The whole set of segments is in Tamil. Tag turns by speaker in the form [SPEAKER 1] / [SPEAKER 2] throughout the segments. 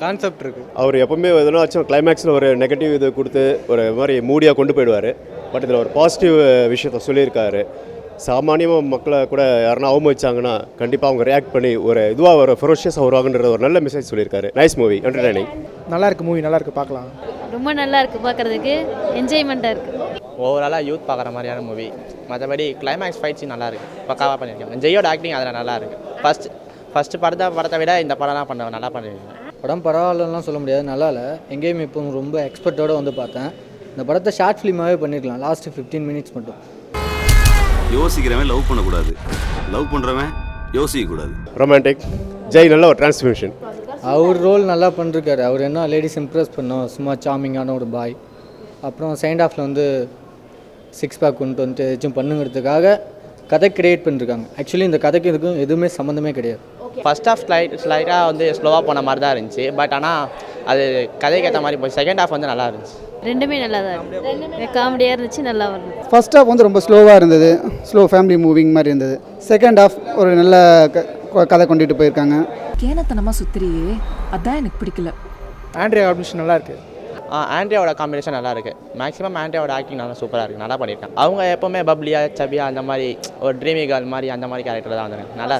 [SPEAKER 1] கான்செப்ட் இருக்குது.
[SPEAKER 2] அவர் எப்பவுமே எதனாச்சும் கிளைமேக்ஸில் ஒரு நெகட்டிவ் இது கொடுத்து ஒரு மாதிரி மூடியாக கொண்டு போயிடுவார். பட் இதில் ஒரு பாசிட்டிவ் விஷயத்த சொல்லியிருக்காரு. சாமானிய மக்களை கூட யாருன்னா அவமதிச்சாங்கன்னா கண்டிப்பாக அவங்க ரியாக்ட் பண்ணி ஒரு இதுவாக ஒரு ஃபெரோஷியஸாக வருவாங்கன்ற ஒரு நல்ல மெசேஜ் சொல்லியிருக்காரு. Nice movie, entertaining.
[SPEAKER 1] நல்லா இருக்குது மூவி, நல்லா இருக்குது, பார்க்கலாம்.
[SPEAKER 3] ரொம்ப நல்லா இருக்குது, பார்க்குறதுக்கு என்ஜாய்மெண்ட்டாக இருக்குது.
[SPEAKER 4] ஓவராலாக யூத் பார்க்குற மாதிரியான மூவி. மற்றபடி கிளைமேக்ஸ் ஃபைட் சீன் நல்லா இருக்குது, பக்காவாக பண்ணியிருக்காங்க. ஜெயோட ஆக்டிங் அதில் நல்லா இருக்குது. ஃபஸ்ட்டு படத்தை விட இந்த படம்லாம் நல்லா பண்ணியிருக்காங்க.
[SPEAKER 5] படம் பரவாயில்லலாம் சொல்ல முடியாது, நல்லா இல்லை. எங்கேயுமே இப்போ ரொம்ப எக்ஸ்பெக்டோடு வந்து பார்த்தேன். இந்த படத்தை ஷார்ட் ஃபிலிமாகவே பண்ணியிருக்கலாம், லாஸ்ட்டு 15 மினிட்ஸ் மட்டும்.
[SPEAKER 6] யோசிக்கிறவன் லவ் பண்ணக்கூடாது, லவ் பண்ணுறவன் யோசிக்கக்கூடாது.
[SPEAKER 2] ரொமான்டிக். ஜெய் நல்ல ஒரு டிரான்ஸ்ஃபர்மேஷன்.
[SPEAKER 5] அவர் ரோல் நல்லா பண்ணிருக்காரு. அவர் என்ன லேடிஸ் இம்ப்ரெஸ் பண்ணோம், சும்மா சாமிங்கான ஒரு பாய். அப்புறம் செகண்ட் ஹாஃபில் வந்து 6 பேக் கொண்டு வந்துட்டு ஏதாச்சும் பண்ணுங்கிறதுக்காக கதை கிரியேட் பண்ணிருக்காங்க. ஆக்சுவலி இந்த கதைக்கு இதுக்கும் எதுவுமே சம்மந்தமே கிடையாது.
[SPEAKER 4] ஃபஸ்ட் ஹாஃப் ஸ்லைட்டாக வந்து ஸ்லோவாக போன மாதிரி தான் இருந்துச்சு. பட் ஆனால் அது கதைக்கு ஏற்ற மாதிரி போய் செகண்ட் ஹாஃப் வந்து நல்லா இருந்துச்சு.
[SPEAKER 3] ரெண்டுமே நல்லா தான் இருக்குது, காமெடியாக இருந்துச்சு, நல்லா வருது.
[SPEAKER 7] ஃபர்ஸ்ட் ஹாஃப் வந்து ரொம்ப ஸ்லோவாக இருந்தது, ஸ்லோ ஃபேமிலி மூவிங் மாதிரி இருந்தது. செகண்ட் ஹாஃப் ஒரு நல்ல கதை கொண்டுட்டு போயிருக்காங்க.
[SPEAKER 8] கேனத்தனமாக சுத்திரியே, அதான் எனக்கு பிடிக்கல.
[SPEAKER 1] ஆண்ட்ரியா காம்பினேஷன் நல்லா இருக்குது.
[SPEAKER 4] ஆண்ட்ரியாவோட காம்பினேஷன் நல்லா இருக்குது. மேக்ஸிமம் ஆண்ட்ரியாவோட ஆக்டிங் நல்லா சூப்பராக இருக்குது, நல்லா பண்ணியிருக்காங்க. அவங்க எப்போவுமே பப்ளியா சபியா அந்த மாதிரி ஒரு ட்ரீமி கேர்ள் மாதிரி அந்த மாதிரி கேரக்டர் தான் வந்தாங்க. நல்லா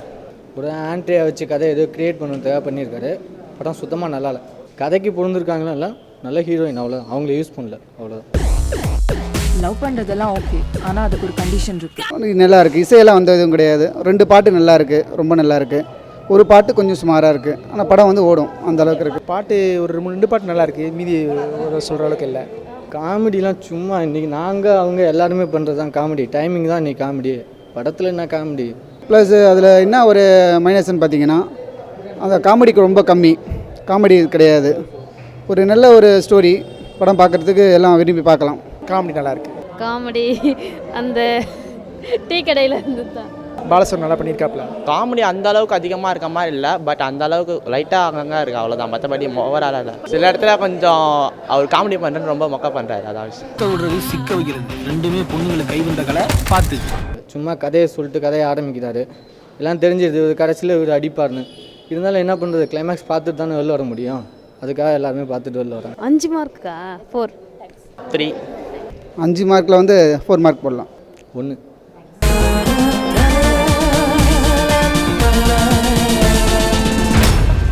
[SPEAKER 5] ஒரு ஆண்ட்ரியா வச்சு கதை எதோ க்ரியேட் பண்ணுறதுக்காக பண்ணியிருக்காரு. படம் சுத்தமாக நல்லா இல்லை. கதைக்கு பொருந்திருக்காங்களா இல்லை, நல்ல ஹீரோயின், அவ்வளோதான். அவங்கள யூஸ் பண்ணல, அவ்வளோதான்.
[SPEAKER 8] லவ் பண்ணுறதெல்லாம் ஓகே, ஆனால் அதுக்கு ஒரு கண்டிஷன் இருக்குது.
[SPEAKER 7] நல்லா இருக்குது, இசையெல்லாம் வந்ததும் கிடையாது. 2 பாட்டு நல்லா இருக்குது, ரொம்ப நல்லா இருக்குது. ஒரு பாட்டு கொஞ்சம் சுமாராக இருக்குது, ஆனால் படம் வந்து ஓடும், அந்த அளவுக்கு இருக்குது.
[SPEAKER 1] பாட்டு ஒரு 2 பாட்டு நல்லா இருக்குது, மீதி சொல்கிற அளவுக்கு இல்லை.
[SPEAKER 5] காமெடிலாம் சும்மா இன்றைக்கி நாங்கள் அவங்க எல்லாருமே பண்ணுறது தான் காமெடி. டைமிங் தான் இன்றைக்கி காமெடி. படத்தில் என்ன காமெடி?
[SPEAKER 7] ப்ளஸ் அதில் என்ன ஒரு மைனஸ்ன்னு பார்த்தீங்கன்னா அந்த காமெடிக்கு ரொம்ப கம்மி, காமெடி கிடையாது. ஒரு நல்ல ஒரு ஸ்டோரி, படம் பார்க்குறதுக்கு எல்லாம் விரும்பி பார்க்கலாம்.
[SPEAKER 1] காமெடி நல்லா இருக்குது.
[SPEAKER 3] காமெடி அந்த டீ கடையில் இருந்து தான்
[SPEAKER 1] பாலசர் நல்லா பண்ணியிருக்காப்ல.
[SPEAKER 4] காமெடி அந்த அளவுக்கு அதிகமாக இருக்க மாதிரி இல்லை, பட் அந்த அளவுக்கு லைட்டாக அங்கங்கே இருக்குது, அவ்வளோதான். மற்றபடி ஓவராலாக இல்லை. சில இடத்துல கொஞ்சம் அவர் காமெடி பண்ணுறது ரொம்ப மொக்க பண்ணுறாரு, அதான் விஷயம்.
[SPEAKER 9] சிக்க வைக்கிறது ரெண்டுமே பொண்ணுங்களை கைவந்த கலை பார்த்து
[SPEAKER 5] சும்மா கதையை சொல்லிட்டு கதையை ஆரம்பிக்கிறாரு. எல்லாம் தெரிஞ்சிருது கடைசியில் இவர் அடிப்பார்னு. இருந்தாலும் என்ன பண்ணுறது, கிளைமேக்ஸ் பார்த்துட்டு தானே வெளில வர முடியும். அதுக்காக எல்லாருமே பார்த்துட்டு வெளில வராங்க.
[SPEAKER 3] 5 மார்க்கா 4
[SPEAKER 4] 3
[SPEAKER 7] 5 மார்க்கில் வந்து 4 மார்க் போடலாம்.
[SPEAKER 5] 1